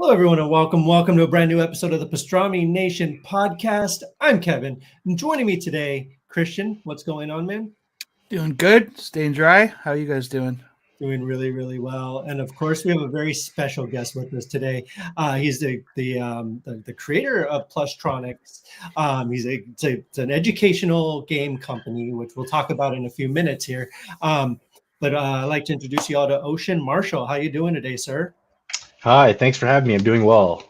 Hello, everyone, and welcome to a brand new episode of the Pastrami Nation podcast. I'm Kevin, and joining me today, Christian. What's going on, man? Doing good. Staying dry. How you guys doing? Doing really, really well. And of course, we have a very special guest with us today. He's the creator of Plushtronics. It's an educational game company, which we'll talk about in a few minutes here. But I'd like to introduce you all to Oceano Marshall. How you doing today, sir? Hi, thanks for having me. I'm doing well.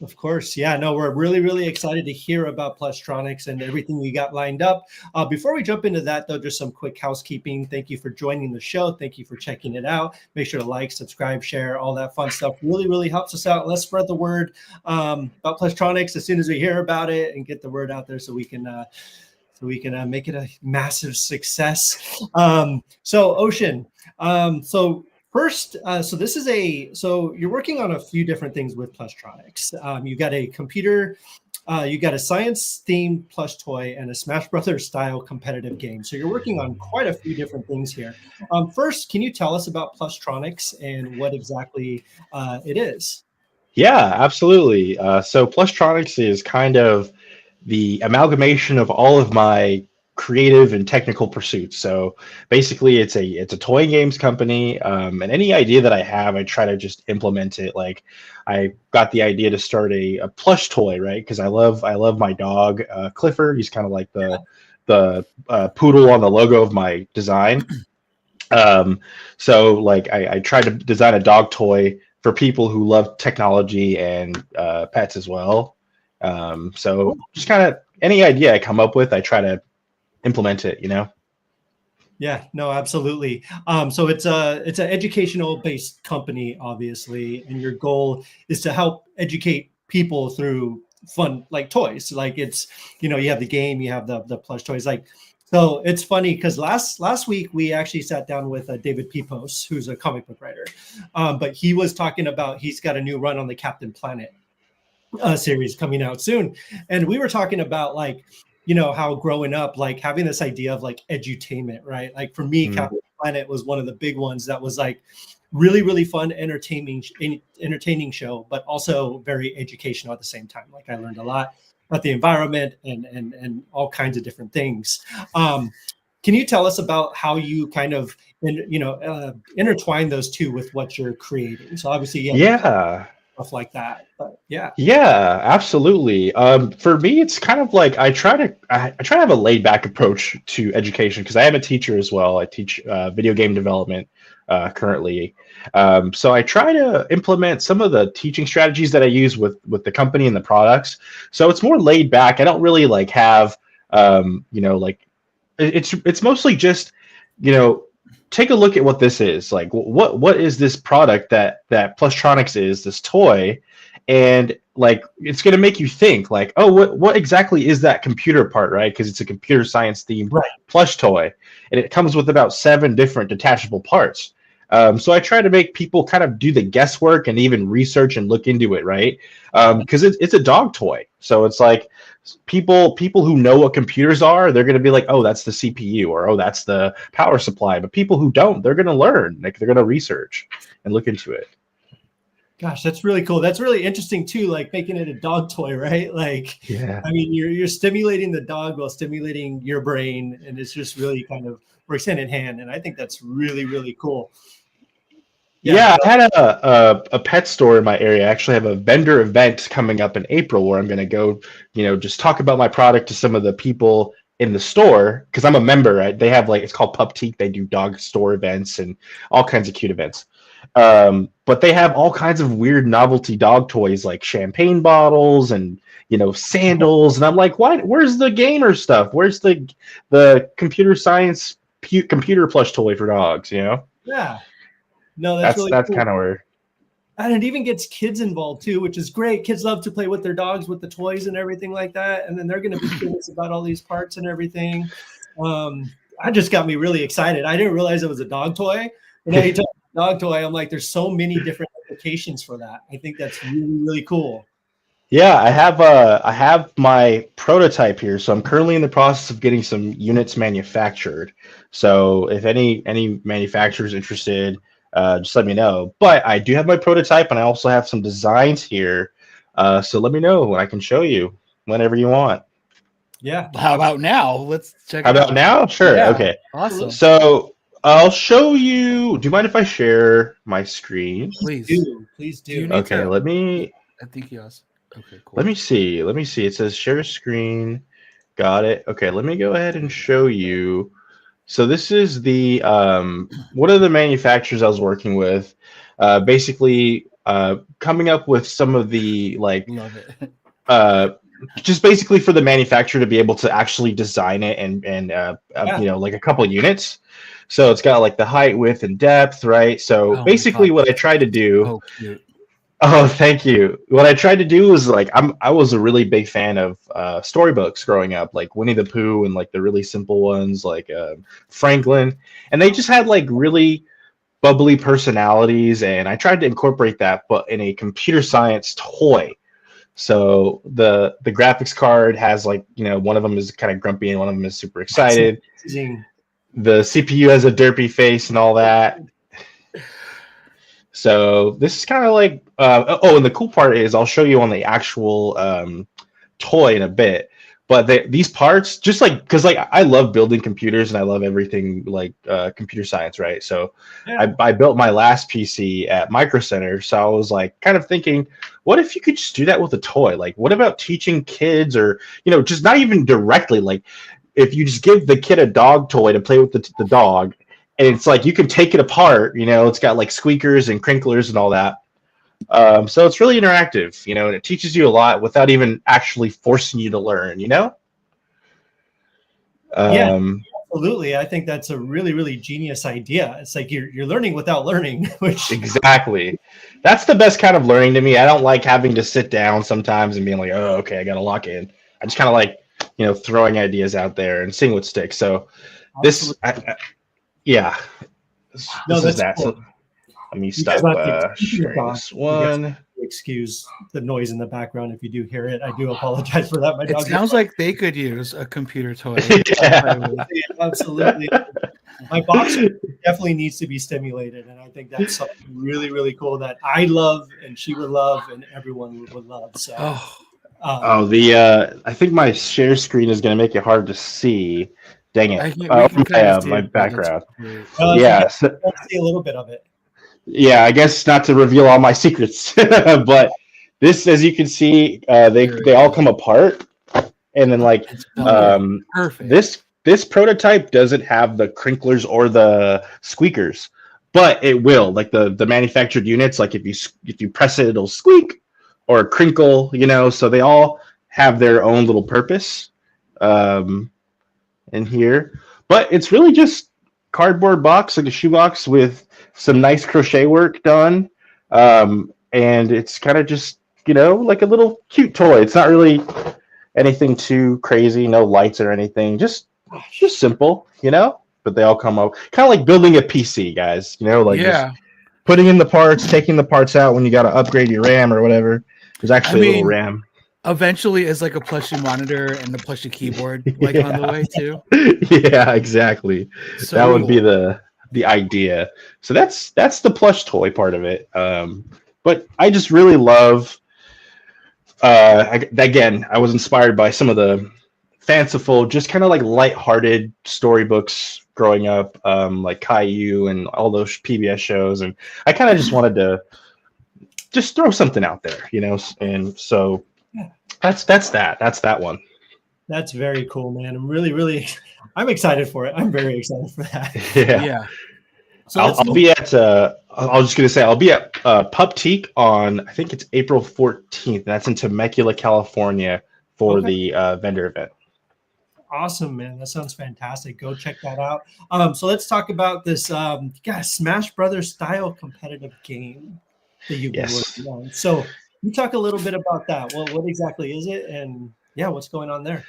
Of course. Yeah, no, we're really, really excited to hear about Plushtronics and everything you got lined up. Before we jump into that, though, just some quick housekeeping. Thank you for joining the show. Thank you for checking it out. Make sure to like, subscribe, share, all that fun stuff. Really, really helps us out. Let's spread the word about Plushtronics as soon as we hear about it and get the word out there so we can make it a massive success. So Ocean, First, so you're working on a few different things with Plushtronics. You got a computer, you got a science-themed plush toy, and a Smash Brothers style competitive game. So you're working on quite a few different things here. First, can you tell us about Plushtronics and what exactly it is? Yeah, absolutely. So Plushtronics is kind of the amalgamation of all of my creative and technical pursuits. So basically, it's a toy games company, and any idea that I have, I try to just implement it. Like I got the idea to start a plush toy, right? Because I love my dog Clifford. He's kind of like the poodle on the logo of my design. So like I tried to design a dog toy for people who love technology and pets as well. So just kind of any idea I come up with, I try to implement it, Yeah, no, absolutely. So it's an educational based company, obviously, and your goal is to help educate people through fun like toys. Like it's, you have the game, you have the plush toys. Like, so it's funny because last week we actually sat down with David Pepos, who's a comic book writer, but he was talking about he's got a new run on the Captain Planet series coming out soon, and we were talking about like how growing up, like having this idea of like edutainment, right? Like for me, Captain Planet was one of the big ones that was like really, really fun, entertaining show, but also very educational at the same time. Like I learned a lot about the environment and all kinds of different things. Can you tell us about how you kind of intertwine those two with what you're creating? So obviously, Yeah. stuff like that, but yeah. Yeah, absolutely. For me, it's kind of like I try to have a laid back approach to education because I am a teacher as well. I teach video game development currently. So I try to implement some of the teaching strategies that I use with the company and the products. So it's more laid back. I don't really like have like it's mostly just take a look at what this is. Like what is this product that Plushtronics is, this toy, and like it's going to make you think like, oh, what exactly is that computer part, right? Because it's a computer science themed plush toy, and it comes with about 7 different detachable parts. So I try to make people kind of do the guesswork and even research and look into it, right? Because it's a dog toy, so it's like people who know what computers are, they're going to be like, oh, that's the CPU, or oh, that's the power supply. But people who don't, they're going to learn, like they're going to research and look into it. Gosh, that's really cool. That's really interesting too, like making it a dog toy, right? Like, Yeah. I mean, you're stimulating the dog while stimulating your brain, and it's just really kind of works hand in hand. And I think that's really, really cool. Yeah, I had a pet store in my area. I actually have a vendor event coming up in April where I'm going to go, just talk about my product to some of the people in the store because I'm a member. Right? They have it's called Puptique. They do dog store events and all kinds of cute events. But they have all kinds of weird novelty dog toys like champagne bottles and sandals. And I'm like, why? Where's the gamer stuff? Where's the computer science computer plush toy for dogs? Yeah. No, that's really cool. Kind of where. And it even gets kids involved too, which is great. Kids love to play with their dogs, with the toys and everything like that. And then they're going to be curious about all these parts and everything. I just got me really excited. I didn't realize it was a dog toy. When you talk about dog toy, I'm like, there's so many different applications for that. I think that's really, really cool. Yeah, I have my prototype here, so I'm currently in the process of getting some units manufactured. So if any manufacturers interested, just let me know. But I do have my prototype, and I also have some designs here. So let me know when I can show you whenever you want. Yeah. How about now? Let's check How it out. about now? Sure. Yeah. Okay. Awesome. So I'll show you. Do you mind if I share my screen? Please. Please Do you do. need Okay. to? Let me I think yes. Okay, cool. let me see. Let me see. It says share screen. Got it. Okay. Let me go ahead and show you. So this is the one of the manufacturers I was working with. Basically, coming up with some of the like Love it. uh, just basically for the manufacturer to be able to actually design it and Yeah. you know, like a couple units. So it's got like the height, width, and depth, right? So Oh my basically, God, what I tried to do. so cute. Oh, thank you. What I tried to do was like I was a really big fan of storybooks growing up, like Winnie the Pooh and like the really simple ones like Franklin, and they just had like really bubbly personalities, and I tried to incorporate that, but in a computer science toy. So the graphics card has like, you know, one of them is kind of grumpy and one of them is super excited. Amazing. The CPU has a derpy face and all that. So this is kind of like oh, and the cool part is I'll show you on the actual toy in a bit. But these parts, just like because like I love building computers and I love everything like computer science, right? So Yeah. I built my last PC at Micro Center. So I was like kind of thinking, what if you could just do that with a toy? Like, what about teaching kids, or you know, just not even directly, like if you just give the kid a dog toy to play with the dog, and it's like you can take it apart, you know, it's got like squeakers and crinklers and all that. So it's really interactive, you know, and it teaches you a lot without even actually forcing you to learn, you know? Yeah. Um, Absolutely. I think that's a really, really genius idea. It's like you're learning without learning, which exactly. That's the best kind of learning to me. I don't like having to sit down sometimes and being like, oh, okay, I got to lock in. I just kind of like, you know, throwing ideas out there and seeing what sticks. So this, yeah, No, this is that's that. cool. So let me You guys stop might have to sharing this you guys one. excuse the noise in the background if you do hear it. I do apologize for that. My It dog. sounds like they could use a computer toy. Yeah. Absolutely. My boxer definitely needs to be stimulated, and I think that's something really, really cool that I love, and she would love, and everyone would love. So, Oh, Oh, I think my share screen is going to make it hard to see. Dang it. we can kind of see My it, but it's background. great. Yeah. I'll see a little bit of it. Yeah, I guess not to reveal all my secrets, but this, as you can see, they all come apart, and then like It's perfect. this prototype doesn't have the crinklers or the squeakers, but it will. Like the manufactured units, like if you press it, it'll squeak or crinkle, you know. So they all have their own little purpose in here, but it's really just cardboard box, like a shoebox with some nice crochet work done, and it's kind of just, you know, like a little cute toy. It's not really anything too crazy, no lights or anything, just simple, you know. But they all come up kind of like building a PC, guys. You know, like just putting in the parts, taking the parts out when you got to upgrade your RAM or whatever. There's actually a little RAM. Eventually, is like a plushie monitor and a plushie keyboard, like on the way too. Yeah, exactly. So that would be the idea. So that's the plush toy part of it. But I just really love. Again, I was inspired by some of the fanciful, just kind of like lighthearted storybooks growing up, like Caillou and all those PBS shows, and I kind of just wanted to just throw something out there, you know. And so that's that one. That's very cool, man. I'm really I'm excited for it. I'm very excited for that. Yeah. So I'll be at I was just gonna say I'll be at Pupteak on, I think it's April 14th. That's in Temecula, California, for the vendor event. Awesome, man. That sounds fantastic. Go check that out. So let's talk about this Smash Brothers style competitive game that you've been working on. So you talk a little bit about that. Well, what exactly is it, and what's going on there?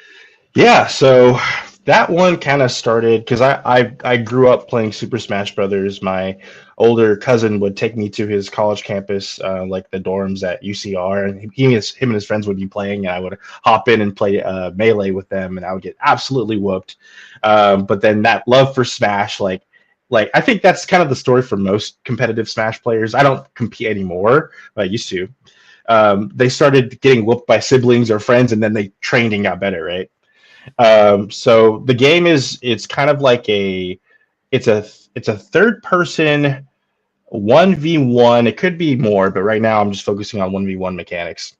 Yeah, so that one kind of started because I grew up playing Super Smash Brothers. My older cousin would take me to his college campus, like the dorms at UCR, and him and his friends would be playing, and I would hop in and play Melee with them, and I would get absolutely whooped. But then that love for Smash, like Like, I think that's kind of the story for most competitive Smash players. I don't compete anymore, but I used to. They started getting whooped by siblings or friends, and then they trained and got better, right? So the game it's kind of like it's a third person 1v1. It could be more, but right now I'm just focusing on 1v1 mechanics.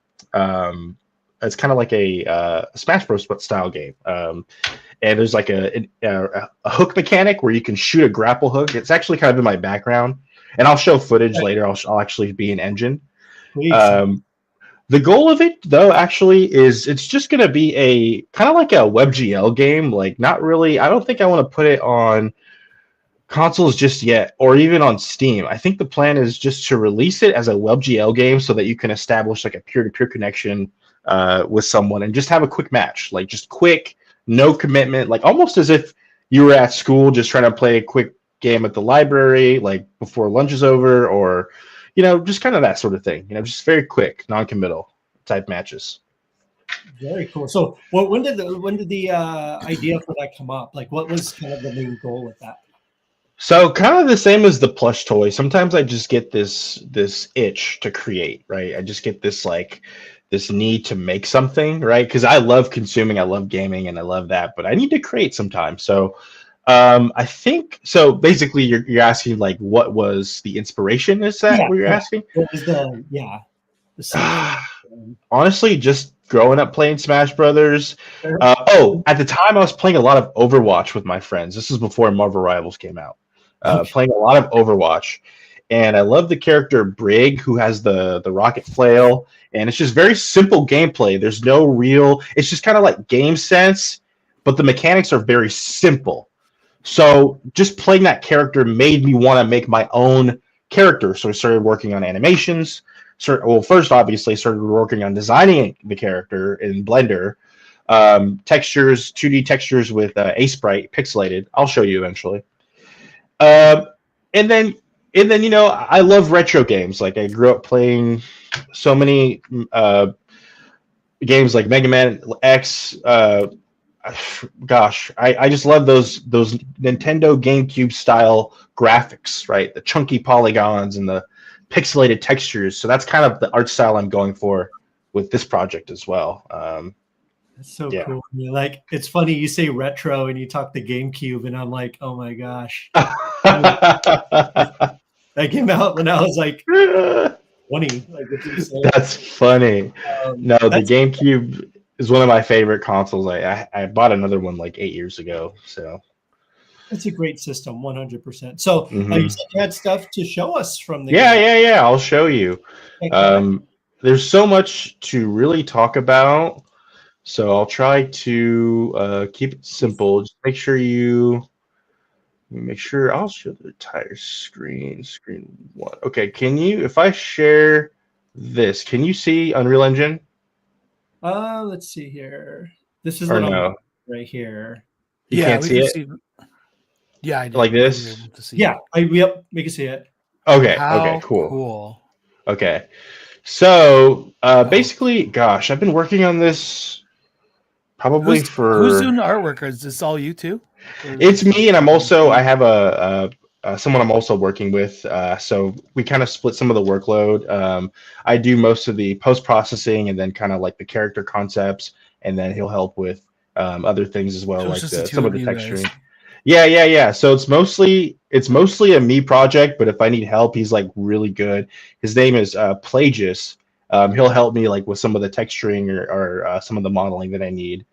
It's kind of like a Smash Bros. Style game. And there's like a hook mechanic where you can shoot a grapple hook. It's actually kind of in my background, and I'll show footage later. I'll actually be an engine. The goal of it, though, actually is it's just going to be a kind of like a WebGL game. Like, not really. I don't think I want to put it on consoles just yet, or even on Steam. I think the plan is just to release it as a WebGL game so that you can establish like a peer-to-peer connection with someone and just have a quick match, like just quick, no commitment, like almost as if you were at school just trying to play a quick game at the library, like before lunch is over, or just kind of that sort of thing. Just very quick, non-committal type matches. Very cool. So, when did the idea for that come up? Like, what was kind of the main goal with that? So kind of the same as the plush toy. Sometimes I just get this itch to create, right? I just get this need to make something, right? Because I love consuming, I love gaming, and I love that, but I need to create sometimes. So I think so. Basically, you're asking like, what was the inspiration? Is that what you're asking? What was the honestly, just growing up playing Smash Brothers. At the time, I was playing a lot of Overwatch with my friends. This is before Marvel Rivals came out. Playing a lot of Overwatch, and I love the character Brig, who has the rocket flail, and it's just very simple gameplay. There's no real. It's just kind of like game sense, but the mechanics are very simple. So just playing that character made me want to make my own character. So I started working on animations. First, obviously, started working on designing the character in Blender. Textures, 2D textures with A-Sprite, pixelated. I'll show you eventually. And then I love retro games. Like, I grew up playing so many games like Mega Man X. Gosh, I just love those Nintendo GameCube style graphics, right? The chunky polygons and the pixelated textures. So that's kind of the art style I'm going for with this project as well. That's so cool. Like, it's funny you say retro and you talk the GameCube, and I'm like, oh my gosh. That came out when I was like 20. Like, that's funny. The GameCube is one of my favorite consoles. I bought another one like 8 years ago. So it's a great system, 100%. So you said you had stuff to show us from the game. Yeah. I'll show you. There's so much to really talk about. So I'll try to keep it simple. Just make sure I'll show the entire screen. Screen 1. Okay, if I share this, can you see Unreal Engine? Let's see here. This is right here. You can't see it? Yeah, I did. Like this? Yeah, we can see it. Okay, cool. Okay. So basically, gosh, I've been working on this probably who's doing the artwork? Is this all you two? It's me, and I have someone I'm also working with. So we kind of split some of the workload. I do most of the post-processing and then kind of like the character concepts, and then he'll help with other things as well, so like some of the texturing. Yeah. So it's mostly a me project, but if I need help, he's like really good. His name is Plagius. He'll help me like with some of the texturing or some of the modeling that I need.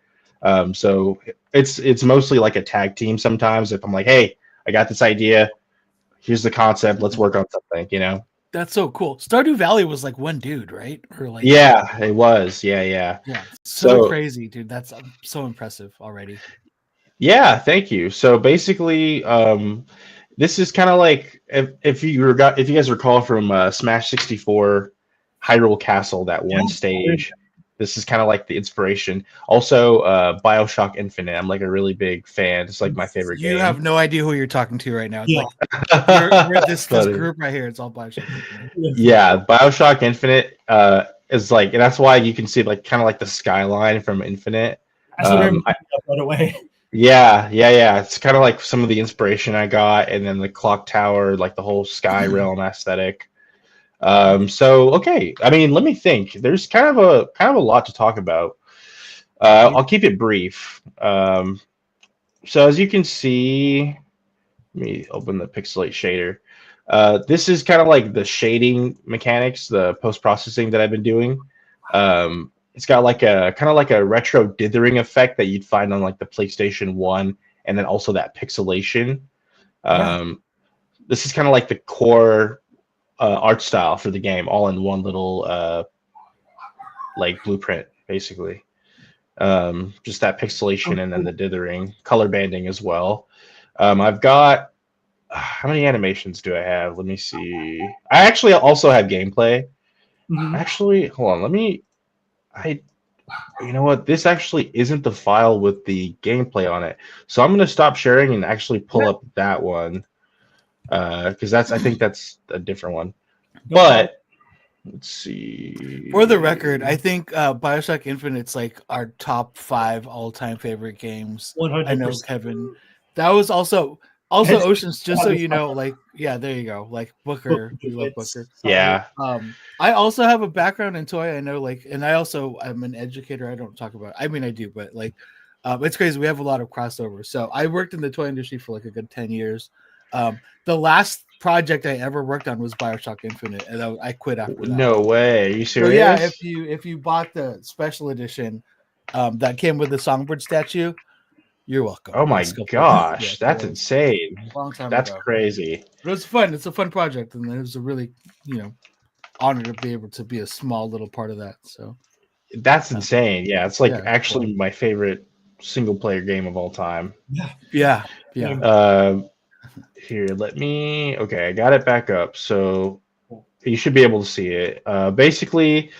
So it's mostly like a tag team sometimes. If I'm like, hey, I got this idea, here's the concept, let's work on something, That's so cool. Stardew Valley was like one dude, right? Or like it was. Yeah. So crazy, dude. That's so impressive already. Yeah, thank you. So basically, this is kind of like if you guys recall from Smash 64 Hyrule Castle, that one stage. This is kind of like the inspiration. Also, BioShock Infinite. I'm like a really big fan. It's like my favorite game. You have no idea who you're talking to right now. It's like we're this group right here. It's all BioShock Infinite. Yeah, BioShock Infinite is like, and that's why you can see like kind of like the skyline from Infinite. That's what right away. Yeah. It's kind of like some of the inspiration I got, and then the clock tower, like the whole sky realm aesthetic. So okay, I mean, let me think. There's kind of a lot to talk about. I'll keep it brief. So as you can see, let me open the pixelate shader. This is kind of like the shading mechanics, the post processing that I've been doing. It's got like a kind of like a retro dithering effect that you'd find on like the PlayStation 1, and then also that pixelation. This is kind of like the core art style for the game, all in one little like blueprint, basically. Just that pixelation and then the dithering, color banding as well. I've got how many animations do I have? Let me see. I actually also have gameplay. Actually, hold on. You know what? This actually isn't the file with the gameplay on it. So I'm going to stop sharing and actually pull up that one. Because I think that's a different one. But let's see. For the record, I think BioShock Infinite's like our top 5 all-time favorite games. 100%. I know, Kevin. That was also Oceans, just so you know, like, yeah, there you go. Like Booker. We love Booker. Yeah. I also have a background in toy. I know, like, and I'm an educator. I don't talk about, I mean, I do, but like, it's crazy. We have a lot of crossover. So I worked in the toy industry for like a good 10 years. The last project I ever worked on was BioShock Infinite, and I quit after that. No way. Are you serious? So yeah, if you bought the special edition that came with the Songbird statue, you're welcome. Oh my gosh, that's insane. Long time that's ago. Crazy. But it's fun. It's a fun project, and it was a really, honor to be able to be a small little part of that. So that's insane. Yeah, it's like actually my favorite single player game of all time. Yeah. Here, okay, I got it back up. So you should be able to see it. Basically,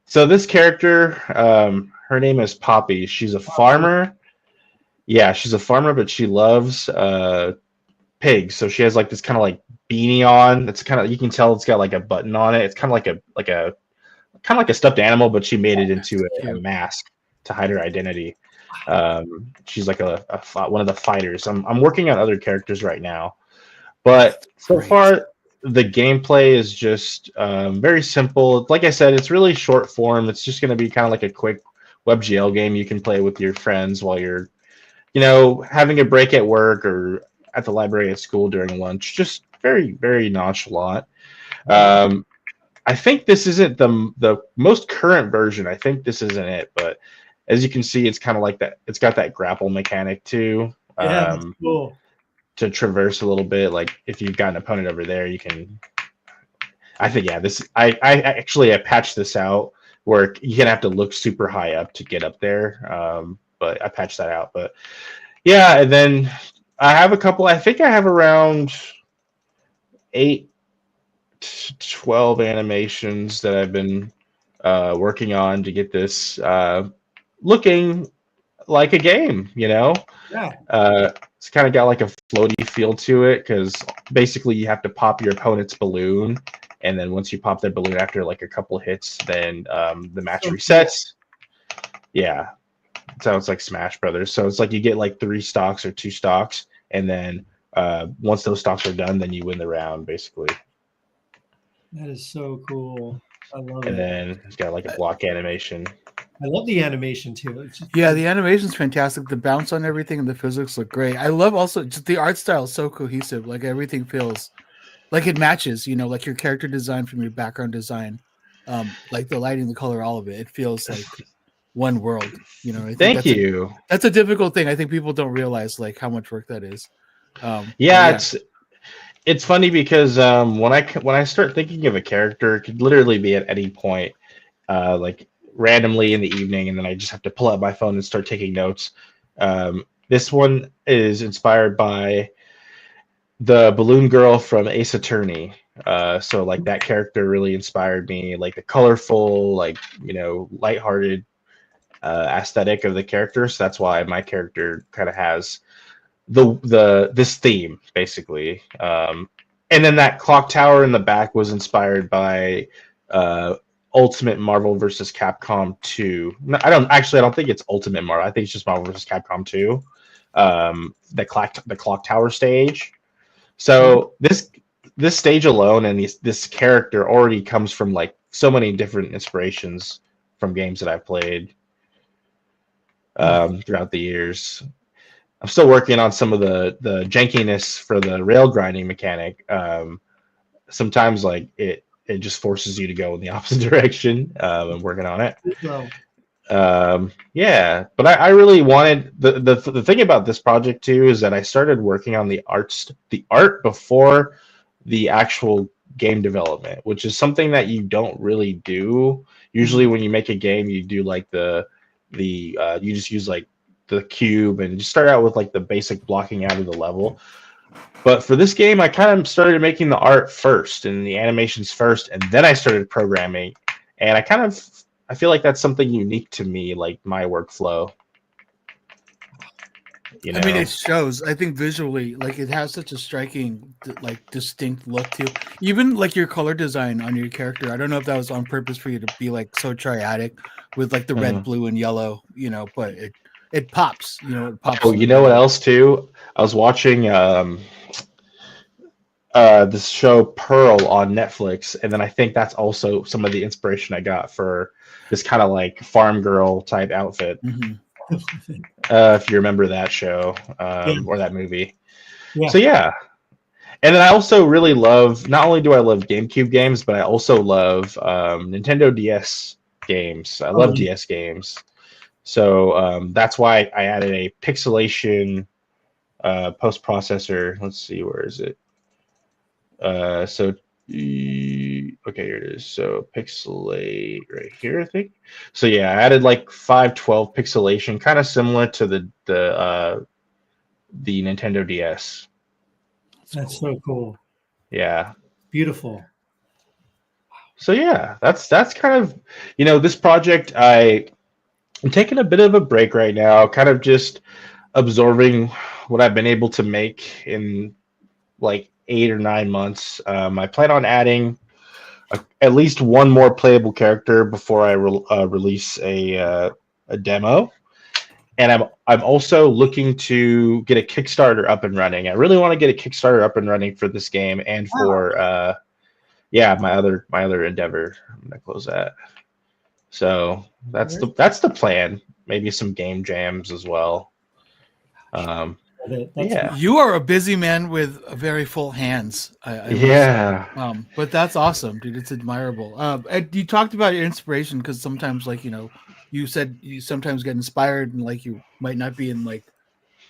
so this character, her name is Poppy. She's a farmer. Yeah, she's a farmer, but she loves pigs. So she has like this kind of like beanie on. That's kind of, you can tell it's got like a button on it. It's kind of like a stuffed animal, but she made it into a mask to hide her identity. She's like one of the fighters. I'm working on other characters right now, but so far the gameplay is just very simple. Like I said, it's really short form. It's just going to be kind of like a quick WebGL game you can play with your friends while you're, having a break at work or at the library at school during lunch. Just very, very nonchalant. I think this isn't the most current version. I think this isn't it, but as you can see, it's kind of like that. It's got that grapple mechanic too. Yeah, that's cool. To traverse a little bit. Like if you've got an opponent over there, you can. I think I actually patched this out where you're gonna have to look super high up to get up there. But I patched that out. But yeah, and then I have a couple. I think I have around 8 to 12 animations that I've been working on to get this looking like a game. Yeah. It's kind of got like a floaty feel to it because basically you have to pop your opponent's balloon, and then once you pop their balloon after like a couple hits, then the match resets. Yeah. So it's like Smash Brothers. So it's like you get like 3 stocks or 2 stocks, and then once those stocks are done, then you win the round, basically. That is so cool. I love it. And then it's got like a block animation. I love the animation too. Yeah, the animation's fantastic. The bounce on everything and the physics look great. I love also just the art style is so cohesive. Like everything feels like it matches, like your character design from your background design. Like the lighting, the color, all of it. It feels like one world. I think that's a difficult thing. I think people don't realize like how much work that is. It's funny because when I start thinking of a character, it could literally be at any point, like randomly in the evening, and then I just have to pull out my phone and start taking notes. This one is inspired by the balloon girl from Ace Attorney. So like that character really inspired me, like the colorful, like lighthearted aesthetic of the character. So that's why my character kind of has this theme basically. And then that clock tower in the back was inspired by Ultimate Marvel vs. Capcom 2. I don't think it's Ultimate Marvel. I think it's just Marvel vs. Capcom 2. the clock tower stage. So this stage alone and this character already comes from like so many different inspirations from games that I've played throughout the years. I'm still working on some of the jankiness for the rail grinding mechanic. Sometimes like it just forces you to go in the opposite direction. I'm working on it. Well, Yeah, but I really wanted the thing about this project too is that I started working on the art before the actual game development, which is something that you don't really do. Usually when you make a game, you do like you just use like the cube and just start out with like the basic blocking out of the level. But for this game, I kind of started making the art first and the animations first, and then I started programming. And I feel like that's something unique to me, like my workflow. You know? I mean, it shows. I think visually, like it has such a striking, like distinct look to even like your color design on your character. I don't know if that was on purpose for you to be like so triadic with like the red, blue, and yellow, but it pops. It pops. Oh, you know what else too? I was watching this show Pearl on Netflix, and then I think that's also some of the inspiration I got for this kind of like farm girl type outfit. Mm-hmm. If you remember that show or that movie. Yeah. So yeah. And then I also really love, not only do I love GameCube games, but I also love Nintendo DS games. I love DS games. So that's why I added a pixelation post-processor. Let's see, where is it? Okay, here it is. So pixelate right here, I think. So yeah, I added like 512 pixelation, kind of similar to the Nintendo DS. That's so cool. Yeah. Beautiful. So yeah, that's kind of this project. I'm taking a bit of a break right now, kind of just absorbing what I've been able to make in like 8 or 9 months. I plan on adding at least one more playable character before I release a demo, and I'm also looking to get a Kickstarter up and running. I really want to get a Kickstarter up and running for this game and for my other endeavor. I'm gonna close that. So that's the plan. Maybe some game jams as well. You are a busy man with very full hands. But that's awesome, dude. It's admirable. And you talked about your inspiration because sometimes, like you said, you sometimes get inspired and like you might not be in like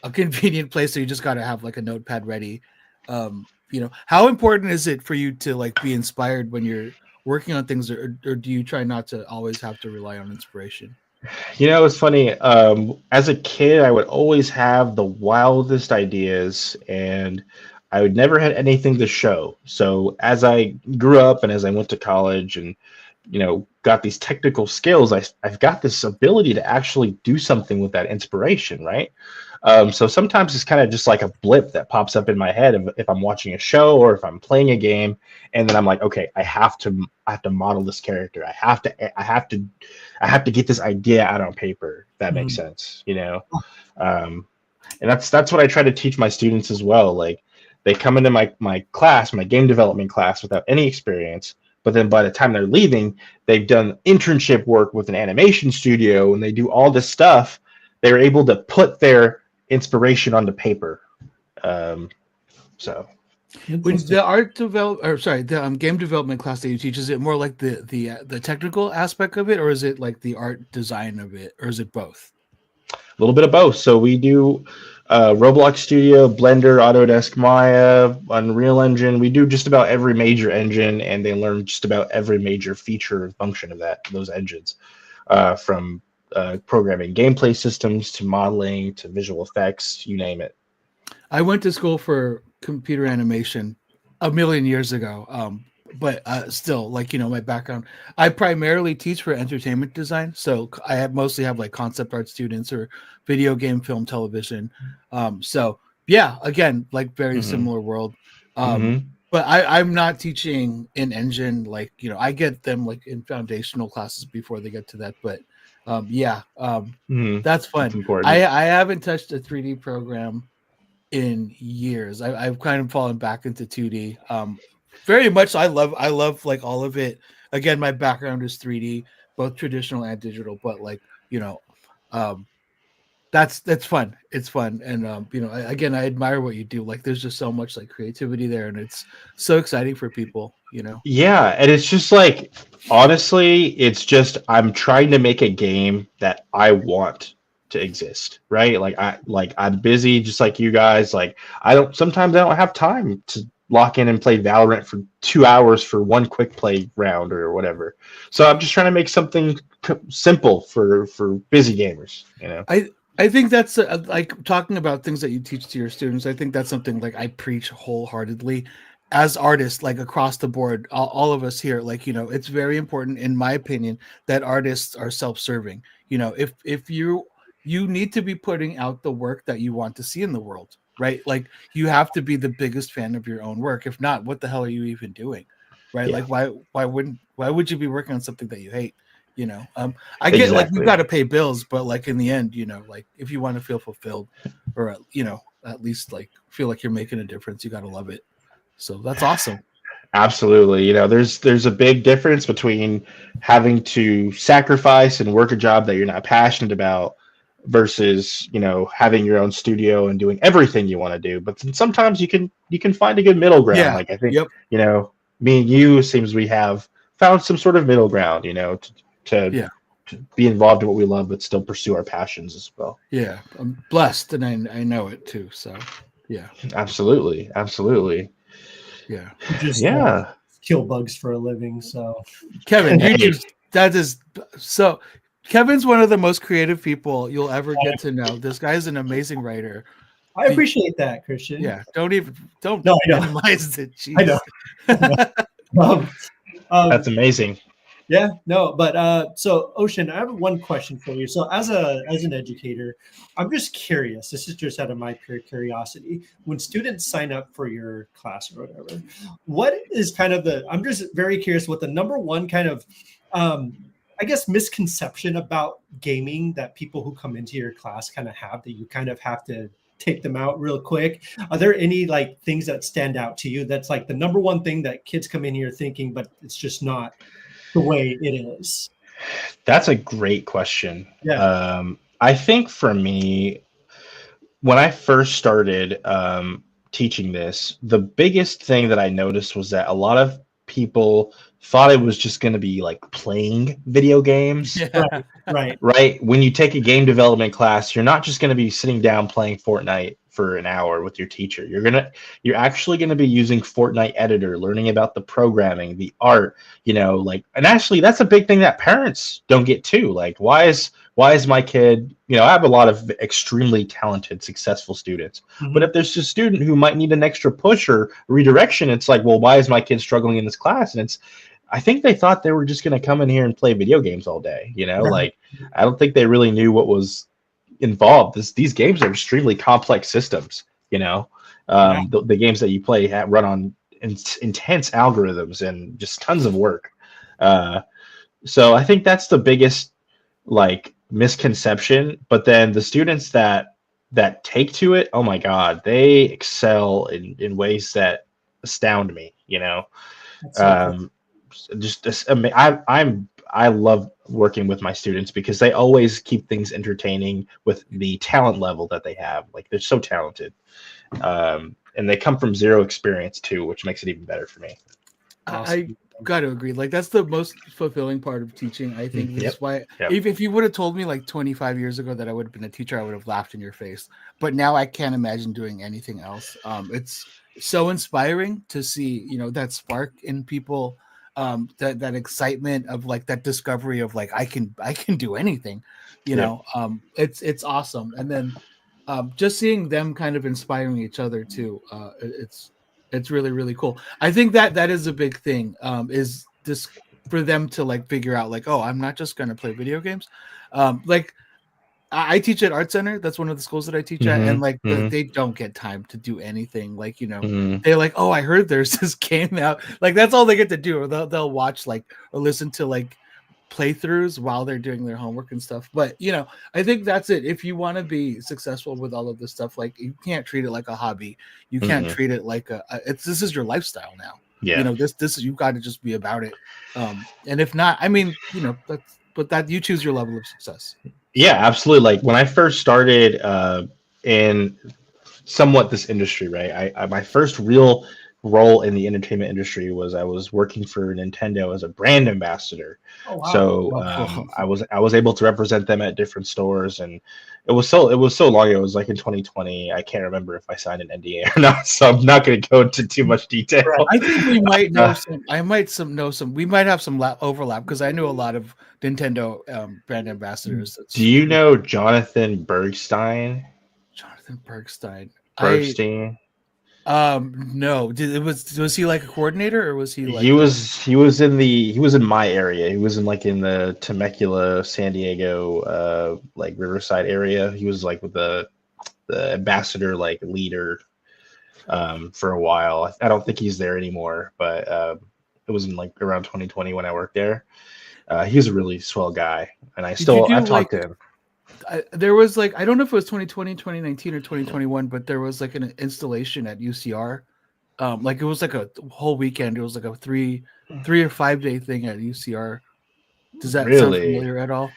a convenient place, so you just got to have like a notepad ready. How important is it for you to like be inspired when you're working on things, or do you try not to always have to rely on inspiration? It's funny. As a kid, I would always have the wildest ideas, and I would never had anything to show. So as I grew up and as I went to college and got these technical skills, I've got this ability to actually do something with that inspiration, right? So sometimes it's kind of just like a blip that pops up in my head if I'm watching a show or if I'm playing a game, and then I'm like, okay, I have to model this character. I have to get this idea out on paper. If that makes sense, and that's what I try to teach my students as well. Like they come into my class, my game development class, without any experience. But then by the time they're leaving, they've done internship work with an animation studio and they do all this stuff. They're able to put their inspiration onto paper. So when the game development class that you teach, is it more like the technical aspect of it, or is it like the art design of it, or is it both? A little bit of both. So we do Roblox Studio, Blender, Autodesk Maya, Unreal Engine. We do just about every major engine, and they learn just about every major feature and function of those engines, from programming gameplay systems to modeling to visual effects, you name it. I went to school for computer animation a million years ago, but still, like my background, I primarily teach for entertainment design, so I mostly have like concept art students or video game, film, television. So yeah, again, like very similar world. But but I'm not teaching in engine. Like, I get them like in foundational classes before they get to that. But that's That's fun. important. I haven't touched a 3D program in years. I've kind of fallen back into 2D. Very much. I love like all of it. Again, my background is 3D, both traditional and digital. But like, um, that's fun. It's fun, and again, I admire what you do. Like, there's just so much like creativity there, and it's so exciting for people. Yeah, and it's just like honestly, it's just I'm trying to make a game that I want to exist, right? I'm busy just like you guys. Like sometimes I don't have time to lock in and play Valorant for 2 hours for one quick play round or whatever. So I'm just trying to make something simple for busy gamers. I think that's like talking about things that you teach to your students. I think that's something like I preach wholeheartedly as artists, like across the board, all of us here. Like, it's very important, in my opinion, that artists are self-serving. If you need to be putting out the work that you want to see in the world, right? Like, you have to be the biggest fan of your own work. If not, what the hell are you even doing, right? Yeah. Like, why would you be working on something that you hate? I get like we've Exactly. got to pay bills, but like in the end, like if you want to feel fulfilled, or at least like feel like you're making a difference, you got to love it. So that's awesome. Absolutely. There's a big difference between having to sacrifice and work a job that you're not passionate about versus, having your own studio and doing everything you want to do. But then sometimes you can find a good middle ground. Yeah. Like I think, Yep. Me and you, it seems we have found some sort of middle ground, to be involved in what we love but still pursue our passions as well. Yeah. I'm blessed, and I know it too. So yeah. Absolutely. Absolutely. Yeah. Just Yeah. kill bugs for a living. So Kevin, Hey. that is so. Kevin's one of the most creative people you'll ever get to know. This guy is an amazing writer. I appreciate that, Christian. Yeah. Don't No, I know. minimize it. Jeez. I know. That's amazing. Yeah, no, but so Ocean, I have one question for you. So as an educator, I'm just curious. This is just out of my pure curiosity. When students sign up for your class or whatever, what is kind of I'm just very curious what the number one kind of I guess misconception about gaming that people who come into your class kind of have, that you kind of have to take them out real quick. Are there any like things that stand out to you that's like the number one thing that kids come in here thinking, but it's just not the way it is? That's a great question. Yeah. I think for me, when I first started teaching this, the biggest thing that I noticed was that a lot of people thought it was just going to be like playing video games. Yeah. Right? When you take a game development class, you're not just going to be sitting down playing Fortnite for an hour with your teacher. You're actually going to be using Fortnite editor, learning about the programming, the art, and actually that's a big thing that parents don't get too. Like, why is my kid, I have a lot of extremely talented, successful students, but if there's a student who might need an extra push or redirection, it's like, well, why is my kid struggling in this class? And I think they thought they were just going to come in here and play video games all day. Like, I don't think they really knew what was involved. These games are extremely complex systems. The games that you play run on intense algorithms and just tons of work. So I think that's the biggest like misconception. But then the students that take to it, oh my God, they excel in ways that astound me. That's so cool. I love working with my students because they always keep things entertaining with the talent level that they have. Like, they're so talented, and they come from zero experience too, which makes it even better for me. I got to agree. Like, that's the most fulfilling part of teaching. I think that's why. Yep. If you would have told me like 25 years ago that I would have been a teacher, I would have laughed in your face. But now I can't imagine doing anything else. It's so inspiring to see, that spark in people. That excitement of like that discovery of like I can do anything, it's awesome. And then just seeing them kind of inspiring each other too, it's really, really cool. I think that is a big thing, is this for them to like figure out like, oh, I'm not just gonna play video games. Like I teach at Art Center. That's one of the schools that I teach at, and like they don't get time to do anything. Like they're like, oh, I heard there's this game out. Like that's all they get to do. Or they'll watch like or listen to like playthroughs while they're doing their homework and stuff. But I think that's it. If you want to be successful with all of this stuff, like you can't treat it like a hobby. You can't treat it like this is your lifestyle now. Yeah. This is, you've got to just be about it. And if not, I mean, that you choose your level of success. Yeah, absolutely. Like when I first started in somewhat this industry, right? I my first real role in the entertainment industry was I was working for Nintendo as a brand ambassador. Oh, wow. So I was able to represent them at different stores, and it was so long ago. It was like in 2020. I can't remember if I signed an NDA or not, so I'm not going to go into too much detail. I think we might know some. I might know some. We might have some overlap because I knew a lot of Nintendo brand ambassadors. Do you know Jonathan Bergstein? Jonathan Bergstein. No. Was he like a coordinator, or was he like? He was in my area. He was in the Temecula, San Diego, like Riverside area. He was like with the ambassador like leader for a while. I don't think he's there anymore, but it was in like around 2020 when I worked there. He was a really swell guy, and I've talked to him. There was like, I don't know if it was 2020, 2019, or 2021, but there was like an installation at UCR. Like it was like a whole weekend. It was like a 3 or 5 day thing at UCR. Does that sound familiar at all?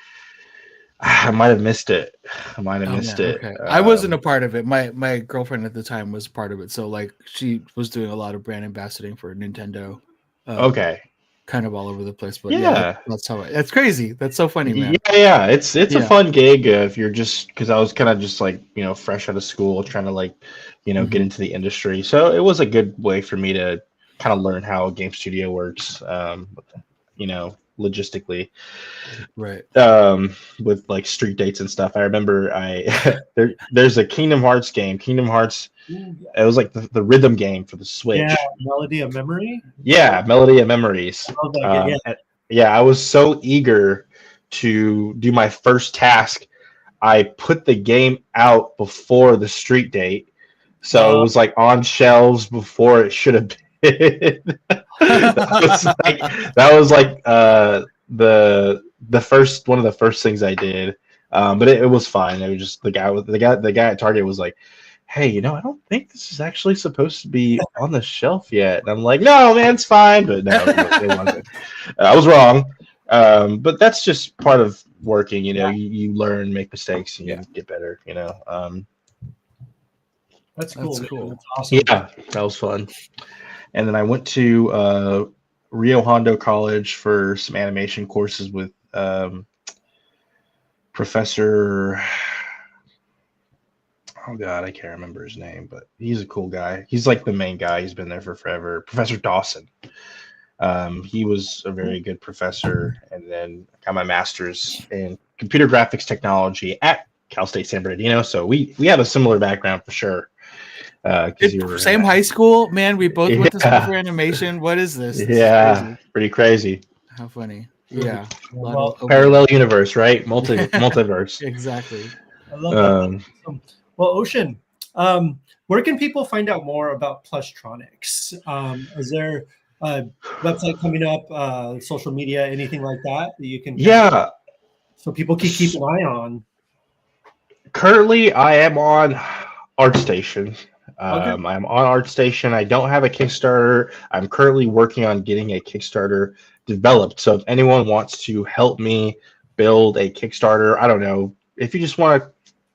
I might have missed it. Okay. I wasn't a part of it. My girlfriend at the time was part of it. So like she was doing a lot of brand ambassading for Nintendo. Okay. Kind of all over the place, but that's how that's crazy. That's so funny, man. Yeah, it's a fun gig if you're just, because I was kind of just like fresh out of school trying to like get into the industry, so it was a good way for me to kind of learn how a game studio works, logistically, right? With like street dates and stuff. I remember there's a Kingdom Hearts game. Kingdom Hearts. It was like the rhythm game for the Switch. Yeah, Melody of Memory. Yeah, Melody of Memories. I was so eager to do my first task. I put the game out before the street date, so it was like on shelves before it should have been. that was like the first one of the first things I did, but it was fine. It was just the guy at Target was like, hey, I don't think this is actually supposed to be on the shelf yet. And I'm like, no, man, it's fine. But no, it wasn't. I was wrong. But that's just part of working. You learn, make mistakes, and you get better. That's cool. That's cool. That's awesome. Yeah, that was fun. And then I went to Rio Hondo College for some animation courses with Professor. Oh God, I can't remember his name, but he's a cool guy. He's like the main guy. He's been there for forever. Professor Dawson. He was a very good professor, and then I got my master's in computer graphics technology at Cal State San Bernardino. So we have a similar background for sure. Same high school, man. We both went to school for animation. What is this? This pretty crazy. How funny. Yeah. Parallel universe, right? Multiverse. Exactly. I love that. Well, Ocean, where can people find out more about Plushtronics? Is there a website coming up, social media, anything like that you can? Yeah. So people can keep an eye on. Currently, I am on ArtStation. Okay. I'm on ArtStation. I don't have a Kickstarter. I'm currently working on getting a Kickstarter developed. So if anyone wants to help me build a Kickstarter, I don't know, if you just want to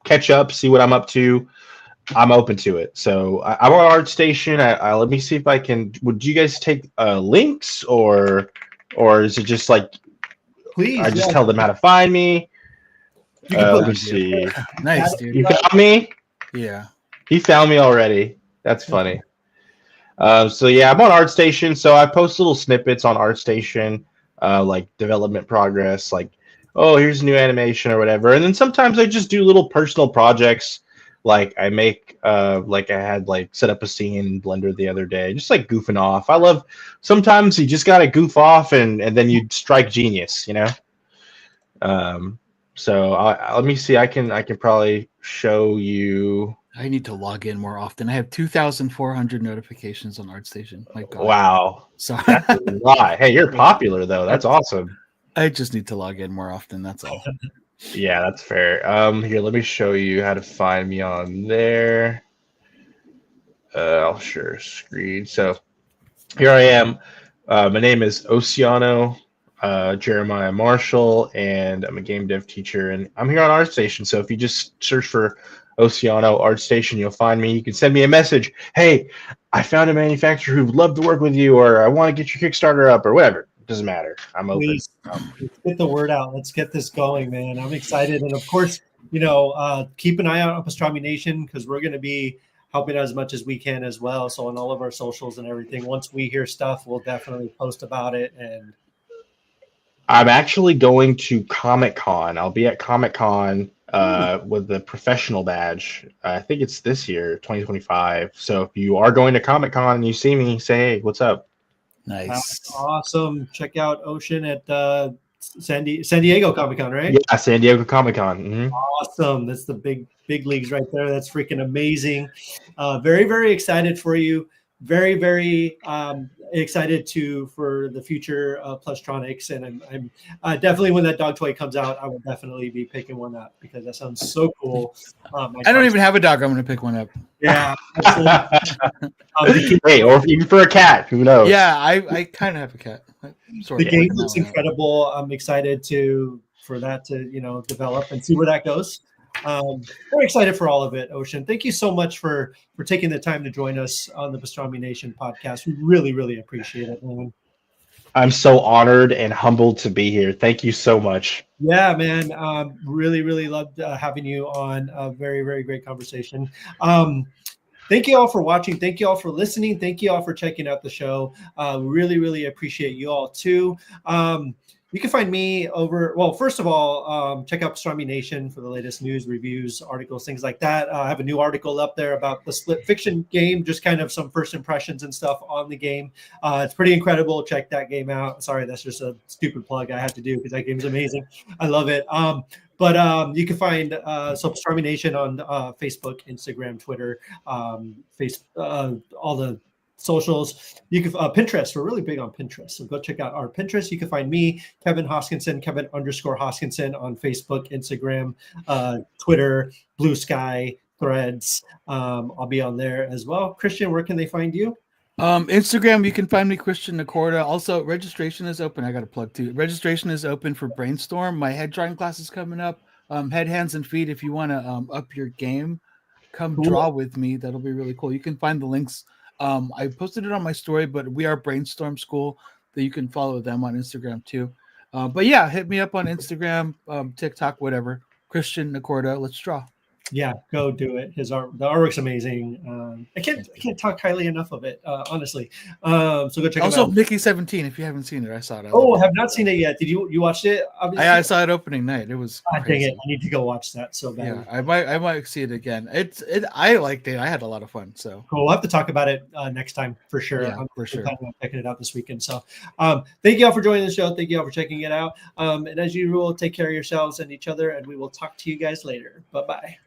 catch up, see what I'm up to, I'm open to it. So I'm on ArtStation. Let me see if I can. Would you guys take links, or is it just like, please? I just tell them how to find me. Let me see. Nice, dude. You found me? Yeah. He found me already. That's funny. So yeah, I'm on ArtStation. So I post little snippets on ArtStation, like development progress, like, oh, here's a new animation or whatever. And then sometimes I just do little personal projects. Like I make, like I had like set up a scene in Blender the other day, just like goofing off. I love, sometimes you just got to goof off and then you strike genius, So let me see. I can probably show you. I need to log in more often. I have 2,400 notifications on ArtStation. My God. Wow, So that's a lot. Hey, you're popular though. That's awesome. I just need to log in more often. That's all. Yeah, that's fair. Here, let me show you how to find me on there. I'll share screen. So here I am. My name is Oceano Jeremiah Marshall, and I'm a game dev teacher, and I'm here on ArtStation. So if you just search for Oceano ArtStation, you'll find me. You can send me a message. Hey, I found a manufacturer who'd love to work with you, or I want to get your Kickstarter up, or whatever. It doesn't matter. I'm open. Please, let's get the word out. Let's get this going, man. I'm excited. And of course, keep an eye out on Pastrami Nation because we're going to be helping as much as we can as well. So on all of our socials and everything, once we hear stuff, we'll definitely post about it. And I'm actually going to Comic-Con. I'll be at Comic-Con with the professional badge. I think it's this year, 2025. So if you are going to Comic-Con and you see me, say, hey, what's up? Nice. that's awesome. Check out Ocean at San Diego Comic-Con, right? Yeah, San Diego Comic-Con. Mm-hmm. Awesome. That's the big leagues right there. That's freaking amazing. Very, very excited for you. Very, very excited for the future of Plushtronics. And I'm definitely, when that dog toy comes out, I will definitely be picking one up because that sounds so cool. I don't even have a dog. I'm going to pick one up. Yeah. Hey, or even for a cat, who knows? Yeah, I kind of have a cat. The game looks incredible. I'm excited for that to develop and see where that goes. Very excited for all of it, Ocean. Thank you so much for taking the time to join us on the Pastrami Nation podcast. We really, really appreciate it, man. I'm so honored and humbled to be here. Thank you so much. Yeah, man. Really, really loved having you on. A very, very great conversation. Thank you all for watching. Thank you all for listening. Thank you all for checking out the show. Really, really appreciate you all too. You can find me first of all, check out Pastrami Nation for the latest news, reviews, articles, things like that. I have a new article up there about the split fiction game, just kind of some first impressions and stuff on the game. It's pretty incredible. Check that game out. Sorry, that's just a stupid plug I have to do because that game's amazing. I love it. But you can find Pastrami Nation on Facebook, Instagram, Twitter, all the socials. You can Pinterest. We're really big on Pinterest, so go check out our Pinterest. You can find me, Kevin Hoskinson, Kevin_Hoskinson on Facebook, Instagram, Twitter, Blue Sky, Threads. I'll be on there as well. Christian, where can they find you? Instagram, you can find me, Christian Nacorda. Also, registration is open. I got a plug too. Registration is open for Brainstorm. My head drawing class is coming up. Head, hands, and feet. If you want to up your game, come draw with me. That'll be really cool. You can find the links. I posted it on my story, but we are Brainstorm School. That you can follow them on Instagram too. But yeah, hit me up on Instagram, TikTok, whatever. Christian Nacorda. Let's draw. Yeah, go do it. The artwork's amazing. I can't talk highly enough of it, honestly. So go check it out. Also, Mickey 17. If you haven't seen it, I saw it. I have not seen it yet. Did you watch it? Obviously? I saw it opening night. It was. Dang it! I need to go watch that so bad. Yeah, I might see it again. I liked it. I had a lot of fun. So cool. We'll have to talk about it next time for sure. Yeah, I'm for sure. checking it out this weekend. So, thank you all for joining the show. Thank you all for checking it out. And as usual, take care of yourselves and each other, and we will talk to you guys later. Bye bye.